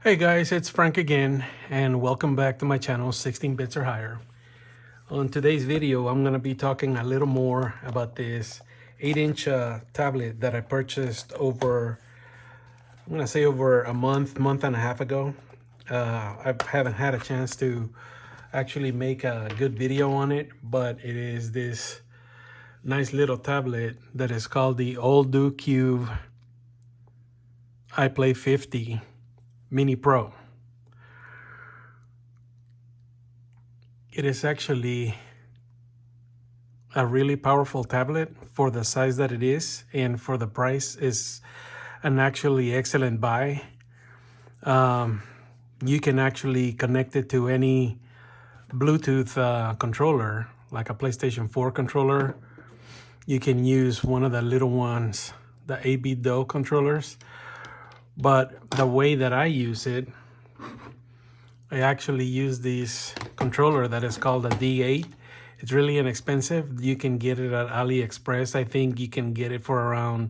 Hey guys, it's Frank again, and welcome back to my channel, 16 bits or higher. On today's video, I'm going to be talking a little more about this 8-inch tablet that I purchased over a month and a half ago. I haven't had a chance to actually make a good video on it, but it is this nice little tablet that is called the AllDoCube iPlay 50 Mini Pro. It is actually a really powerful tablet for the size that it is, and for the price is an actually excellent buy. You can actually connect it to any Bluetooth controller, like a PlayStation 4 controller. You can use one of the little ones, the AllDoCube controllers. But the way that I use it, I actually use this controller that is called a D8. It's really inexpensive. You can get it at AliExpress. I think you can get it for around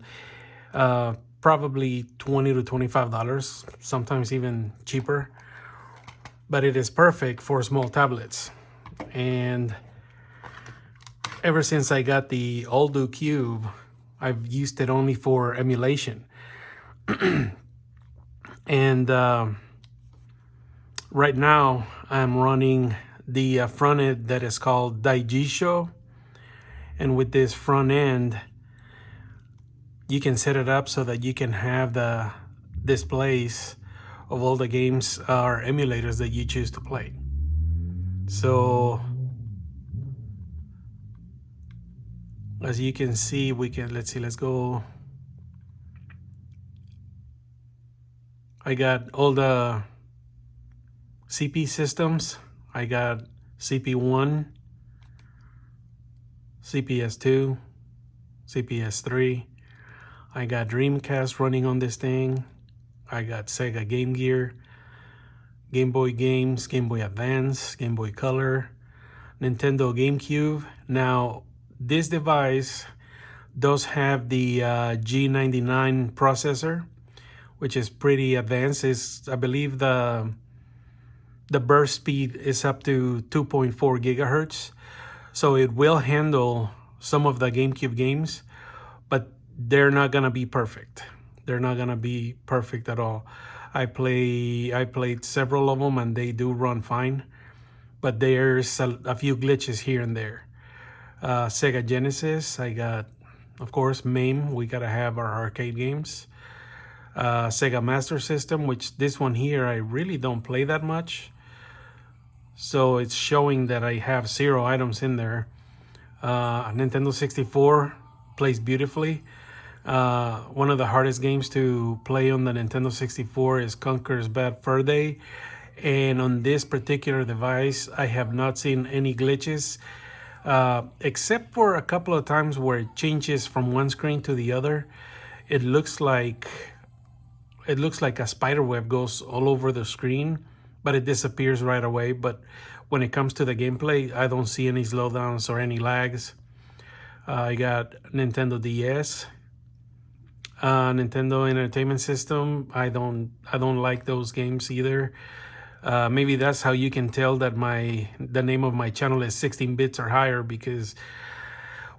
probably $20 to $25, sometimes even cheaper. But it is perfect for small tablets. And ever since I got the AllDoCube, I've used it only for emulation. And right now I'm running the front end that is called Daijisho, and with this front end you can set it up so that you can have the displays of all the games or emulators that you choose to play. So as you can see, we can, let's go. I got all the CP systems. I got CP1, CPS2, CPS3. I got Dreamcast running on this thing. I got Sega Game Gear, Game Boy games, Game Boy Advance, Game Boy Color, Nintendo GameCube. Now, this device does have the G99 processor, which is pretty advanced. I believe the burst speed is up to 2.4 gigahertz. So it will handle some of the GameCube games, but they're not gonna be perfect. They're not gonna be perfect at all. I played several of them and they do run fine, but there's a few glitches here and there. Sega Genesis, I got, of course, MAME. We gotta have our arcade games. Sega Master System, which this one here I really don't play that much, so it's showing that I have 0 items in there. Nintendo 64 plays beautifully. One of the hardest games to play on the Nintendo 64 is Conker's Bad Fur Day, and on this particular device I have not seen any glitches, except for a couple of times where it changes from one screen to the other. It looks like a spider web goes all over the screen, but it disappears right away. But when it comes to the gameplay, I don't see any slowdowns or any lags. I got Nintendo DS, Nintendo Entertainment System. I don't like those games either. Maybe that's how you can tell that the name of my channel is 16 bits or higher, because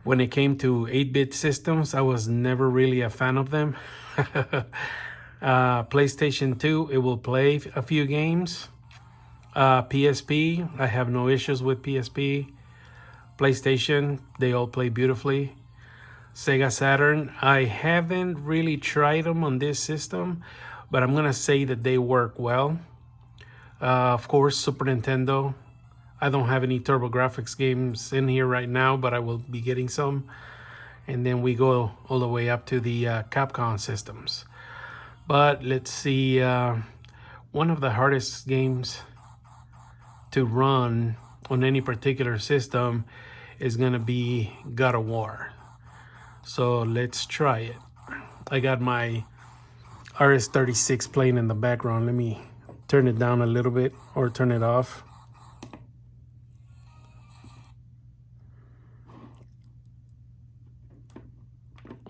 when it came to 8-bit systems, I was never really a fan of them. PlayStation 2, it will play a few games. PSP, I have no issues with PSP. PlayStation, they all play beautifully. Sega Saturn, I haven't really tried them on this system, but I'm gonna say that they work well. Of course, Super Nintendo, I don't have any TurboGrafx games in here right now, but I will be getting some. And then we go all the way up to the Capcom systems. But let's see, one of the hardest games to run on any particular system is gonna be God of War. So let's try it. I got my RS-36 playing in the background. Let me turn it down a little bit or turn it off.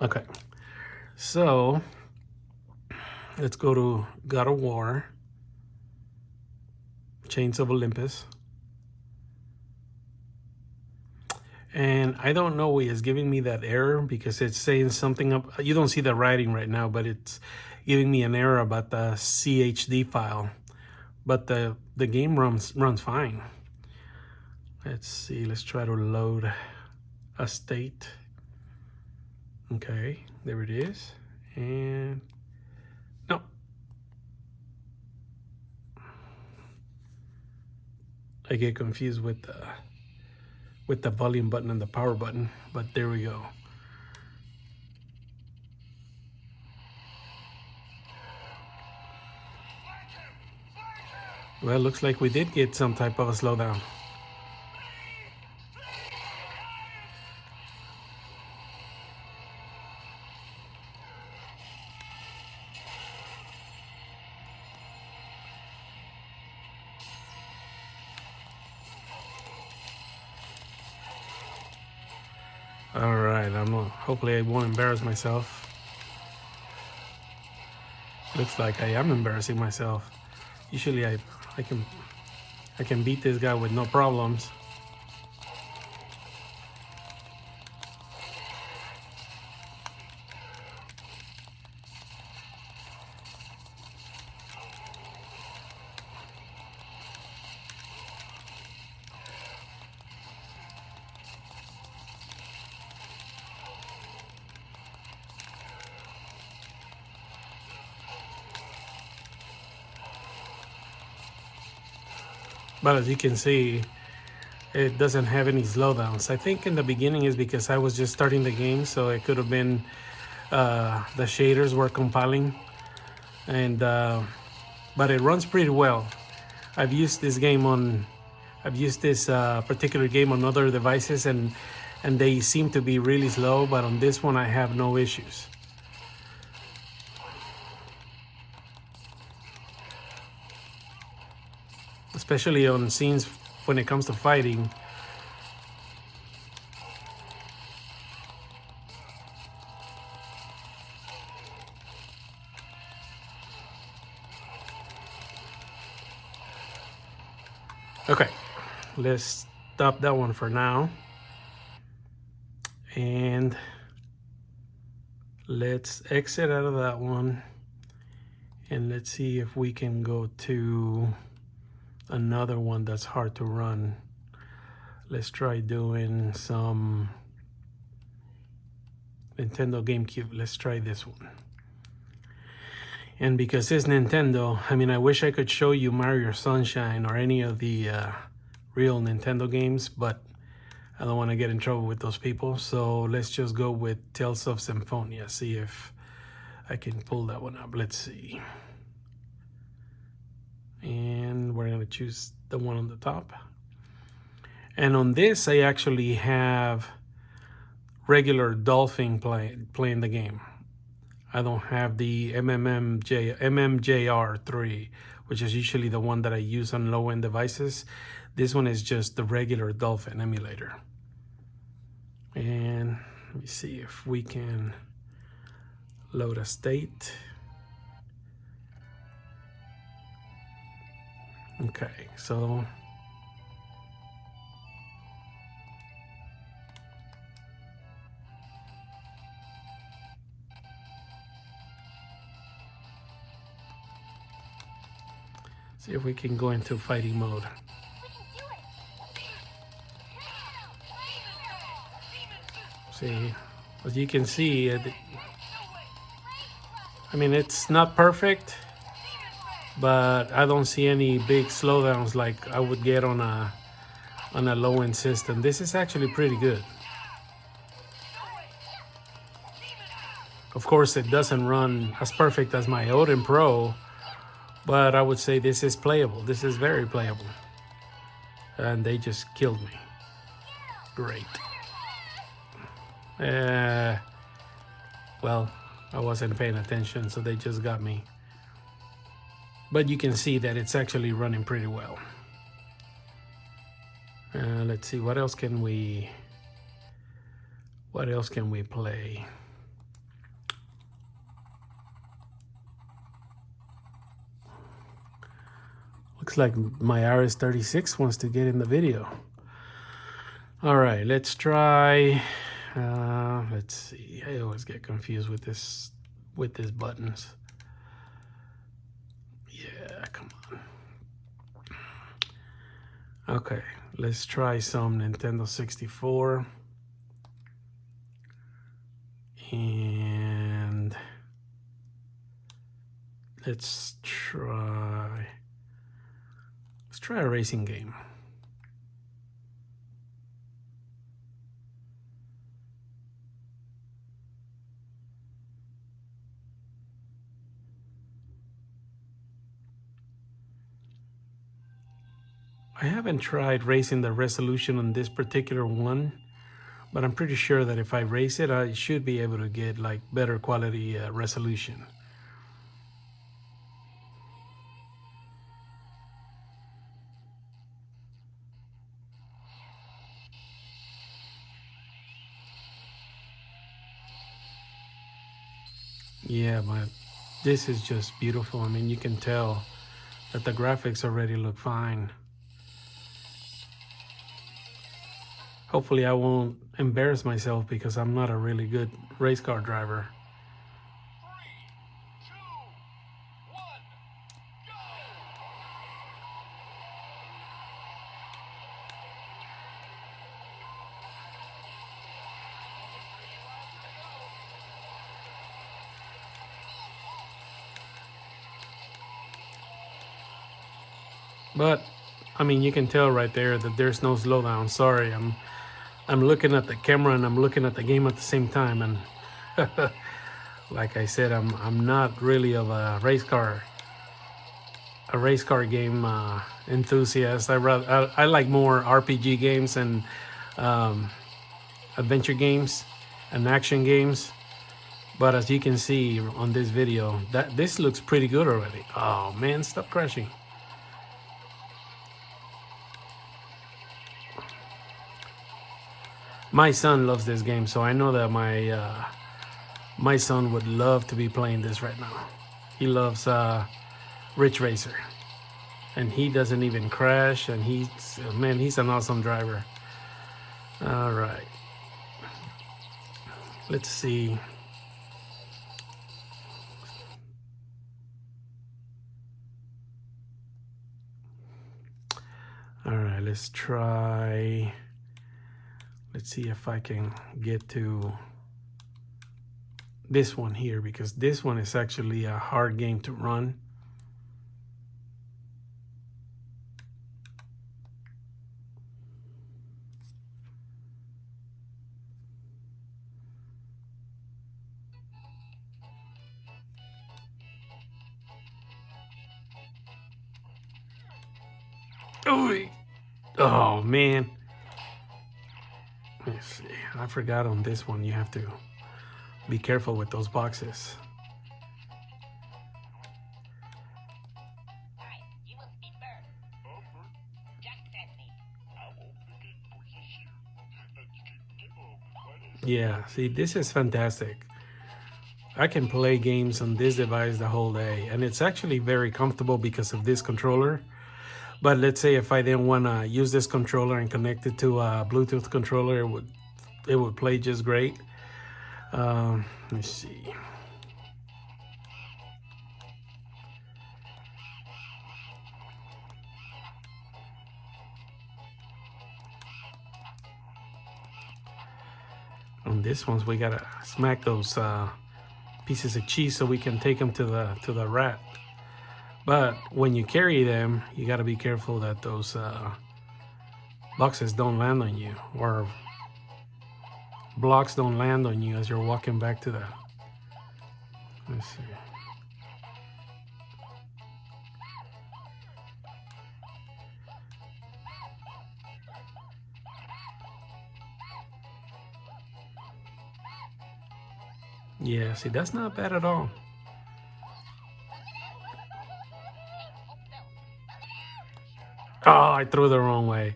Okay, so let's go to God of War. Chains of Olympus. And I don't know why it's giving me that error, because it's saying something up. You don't see the writing right now, but it's giving me an error about the CHD file. But the game runs fine. Let's see, let's try to load a state. Okay, there it is. And no. I get confused with the volume button and the power button, but there we go. Well, looks like we did get some type of a slowdown. All right, hopefully I won't embarrass myself. Looks like I am embarrassing myself. Usually I can beat this guy with no problems. But as you can see, it doesn't have any slowdowns. I think in the beginning is because I was just starting the game, so it could have been the shaders were compiling, and but it runs pretty well. I've used this particular game on other devices, and they seem to be really slow, but on this one I have no issues. Especially on scenes when it comes to fighting. Okay, let's stop that one for now. And let's exit out of that one. And let's see if we can go to another one that's hard to run. Let's try doing some Nintendo GameCube. Let's try this one. And because it's Nintendo, I mean, I wish I could show you Mario Sunshine or any of the real Nintendo games, but I don't want to get in trouble with those people. So let's just go with Tales of Symphonia. See if I can pull that one up. Let's see. And we're going to choose the one on the top. And on this, I actually have regular Dolphin playing the game. I don't have the MMJR3, which is usually the one that I use on low-end devices. This one is just the regular Dolphin emulator. And let me see if we can load a state. Okay, so see if we can go into fighting mode. See, as you can see, I mean, it's not perfect, but I don't see any big slowdowns like I would get on a low-end system. This is actually pretty good. Of course, it doesn't run as perfect as my Odin Pro, but I would say this is playable. This is very playable. And they just killed me. Great. Well, I wasn't paying attention, so they just got me. But you can see that it's actually running pretty well. Let's see, what else can we play? Looks like my RS36 wants to get in the video. All right, let's try. Let's see. I always get confused with these buttons. Yeah, come on. Okay, let's try some Nintendo 64. And let's try a racing game. I haven't tried raising the resolution on this particular one, but I'm pretty sure that if I raise it, I should be able to get like better quality resolution. Yeah, but this is just beautiful. I mean, you can tell that the graphics already look fine. Hopefully I won't embarrass myself because I'm not a really good race car driver. 3, 2, 1, go! But I mean, you can tell right there that there's no slowdown. Sorry, I'm looking at the camera and I'm looking at the game at the same time, and like I said, I'm not really of a race car game enthusiast. I like more RPG games and adventure games and action games. But as you can see on this video, this looks pretty good already. Oh man, stop crashing. My son loves this game, so I know that my son would love to be playing this right now. He loves Ridge Racer, and he doesn't even crash, and he's an awesome driver. All right, let's see. All right, let's try. Let's see if I can get to this one here, because this one is actually a hard game to run. Ooh. Oh man. Let's see. I forgot on this one you have to be careful with those boxes. Alright, you must be first. Just press me. Yeah, see, this is fantastic. I can play games on this device the whole day, and it's actually very comfortable because of this controller. But let's say if I didn't want to use this controller and connect it to a Bluetooth controller, it would play just great. Let's see. On this ones, we gotta smack those pieces of cheese so we can take them to the rat. But when you carry them, you gotta be careful that those boxes don't land on you, or blocks don't land on you as you're walking back to the. Let's see. Yeah, see, that's not bad at all. Oh, I threw the wrong way.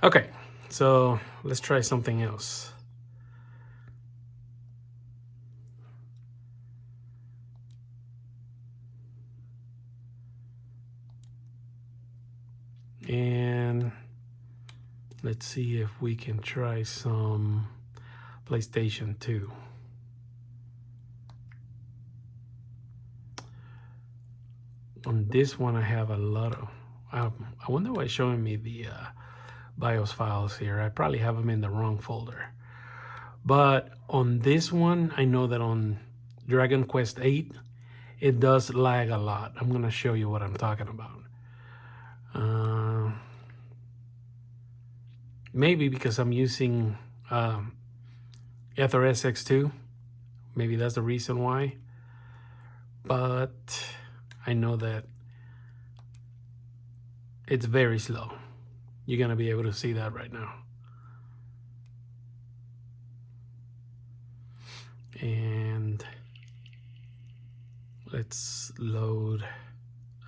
Okay, so let's try something else. And let's see if we can try some PlayStation 2. On this one, I have a lot of... I wonder why it's showing me the BIOS files here. I probably have them in the wrong folder. But on this one, I know that on Dragon Quest 8, it does lag a lot. I'm going to show you what I'm talking about. Maybe because I'm using Ether SX2. Maybe that's the reason why. But I know that it's very slow. You're going to be able to see that right now. And let's load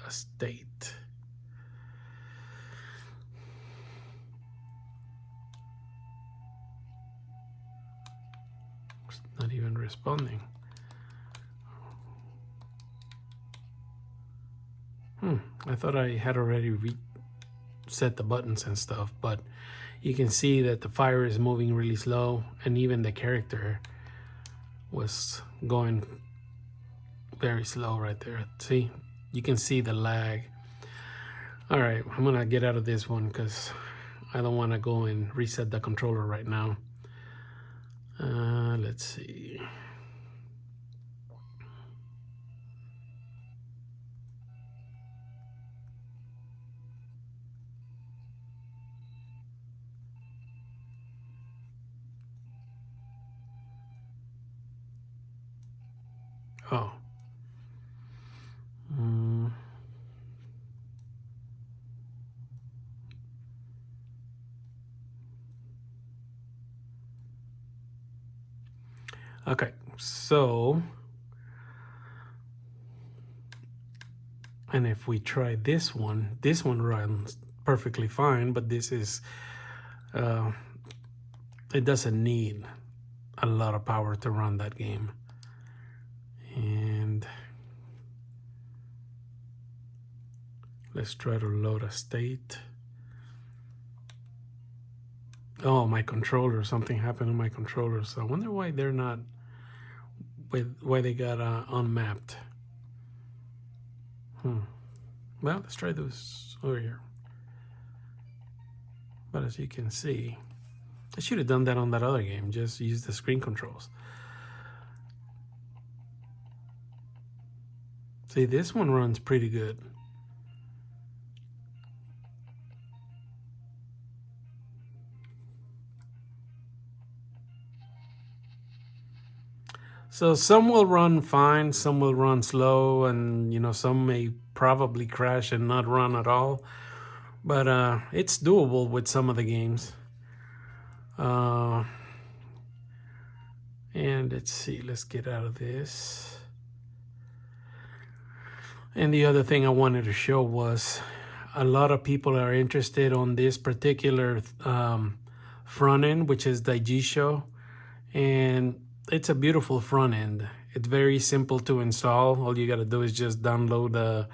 a state. It's not even responding. I thought I had already reset the buttons and stuff, but you can see that the fire is moving really slow, and even the character was going very slow right there. See, you can see the lag. All right, I'm gonna get out of this one because I don't want to go and reset the controller right now. Let's see. Oh. Okay, so, and if we try this one runs perfectly fine, but this is, it doesn't need a lot of power to run that game. And let's try to load a state. Oh, my controller, something happened to my controller. So I wonder why they're not, why they got unmapped. Well, let's try this over here. But as you can see, I should have done that on that other game, just use the screen controls. See, this one runs pretty good. So some will run fine, some will run slow, and you know, some may probably crash and not run at all. But it's doable with some of the games. And let's see, let's get out of this. And the other thing I wanted to show was a lot of people are interested on this particular front end, which is Daijisho. And it's a beautiful front end. It's very simple to install. All you got to do is just download the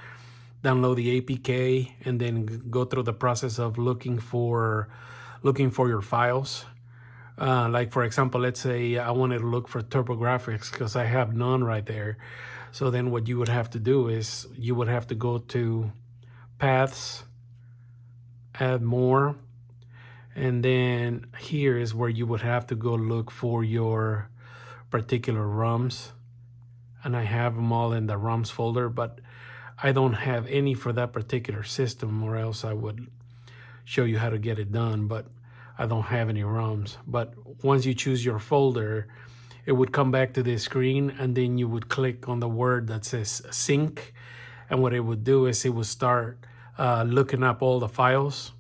APK and then go through the process of looking for your files. Like for example, let's say I wanted to look for TurboGrafx because I have none right there. So then what you would have to do is you would have to go to Paths, Add More, and then here is where you would have to go look for your particular ROMs. And I have them all in the ROMs folder, but I don't have any for that particular system, or else I would show you how to get it done, but I don't have any ROMs. But once you choose your folder, it would come back to this screen, and then you would click on the word that says sync, and what it would do is it would start looking up all the files.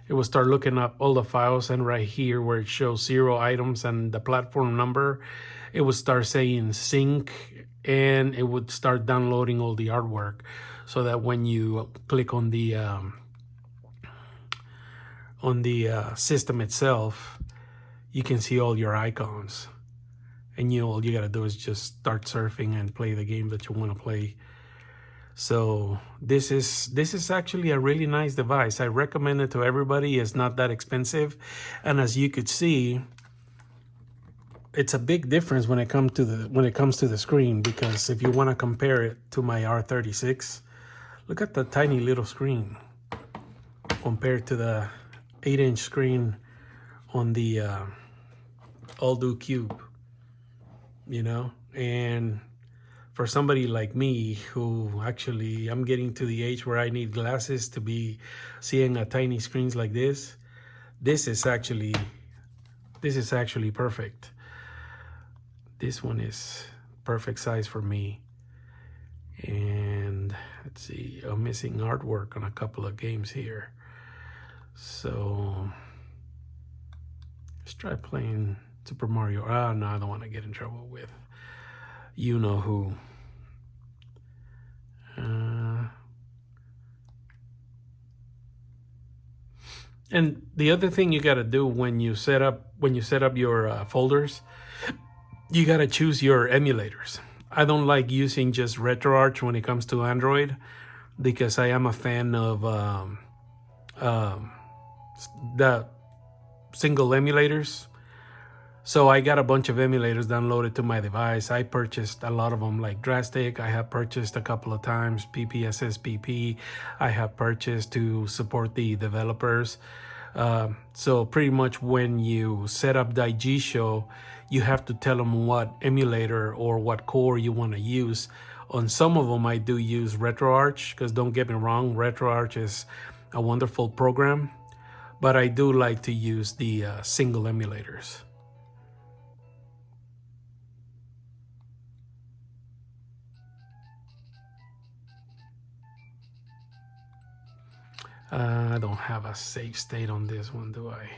It will start looking up all the files, and right here where it shows 0 items and the platform number, it would start saying sync, and it would start downloading all the artwork, so that when you click on the system itself, you can see all your icons, and all you gotta do is just start surfing and play the game that you want to play. So this is actually a really nice device. I recommend it to everybody. It's not that expensive, and as you could see, it's a big difference when it comes to the screen, because if you want to compare it to my R36, look at the tiny little screen compared to the 8-inch screen on the AllDoCube, you know. And for somebody like me, who actually, I'm getting to the age where I need glasses to be seeing a tiny screens like this, this is actually perfect. This one is perfect size for me. And let's see, I'm missing artwork on a couple of games here. So let's try playing Super Mario. Oh, no, I don't want to get in trouble with you know who. And the other thing you got to do when you set up your folders, you got to choose your emulators. I don't like using just RetroArch when it comes to Android, because I am a fan of the single emulators. So I got a bunch of emulators downloaded to my device. I purchased a lot of them, like Drastic. I have purchased a couple of times. PPSSPP I have purchased to support the developers. So pretty much when you set up Daijisho, you have to tell them what emulator or what core you want to use. On some of them, I do use RetroArch, because don't get me wrong, RetroArch is a wonderful program, but I do like to use the single emulators. I don't have a save state on this one, do I?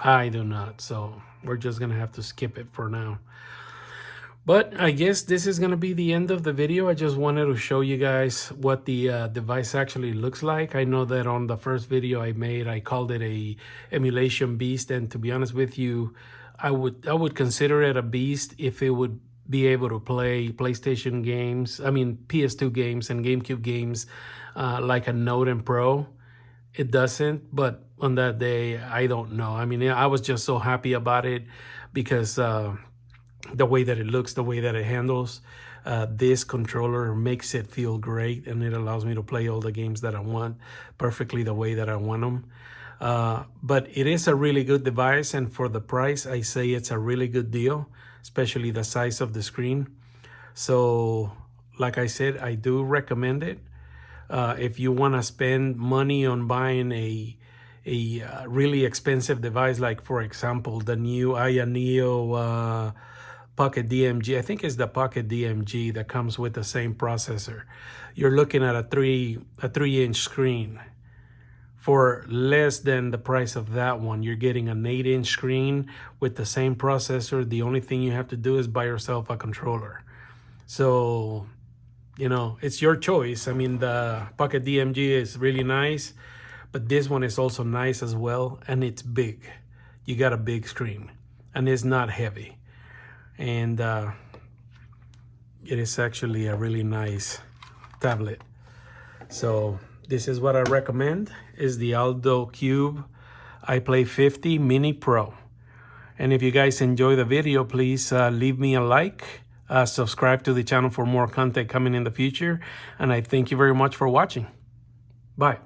I do not, so we're just gonna have to skip it for now. But I guess this is gonna be the end of the video. I just wanted to show you guys what the device actually looks like. I know that on the first video I made, I called it a emulation beast, and to be honest with you, I would consider it a beast if it would be able to play PlayStation games, I mean PS2 games and GameCube games, like a Note and Pro. It doesn't, but on that day, I don't know. I mean, I was just so happy about it, because the way that it looks, the way that it handles, this controller makes it feel great, and it allows me to play all the games that I want perfectly the way that I want them. But it is a really good device, and for the price, I say it's a really good deal, especially the size of the screen. So like I said, I do recommend it. If you want to spend money on buying a really expensive device, like for example the new Aya Neo Pocket DMG, I think it's the Pocket DMG that comes with the same processor, you're looking at a 3-inch screen. For less than the price of that one, you're getting an 8-inch screen with the same processor. The only thing you have to do is buy yourself a controller. So, you know, it's your choice. I mean, the Pocket DMG is really nice, but this one is also nice as well, and it's big. You got a big screen, and it's not heavy. And it is actually a really nice tablet. So this is what I recommend, is the AllDoCube iPlay 50 Mini Pro. And if you guys enjoy the video, please leave me a like, subscribe to the channel for more content coming in the future. And I thank you very much for watching. Bye.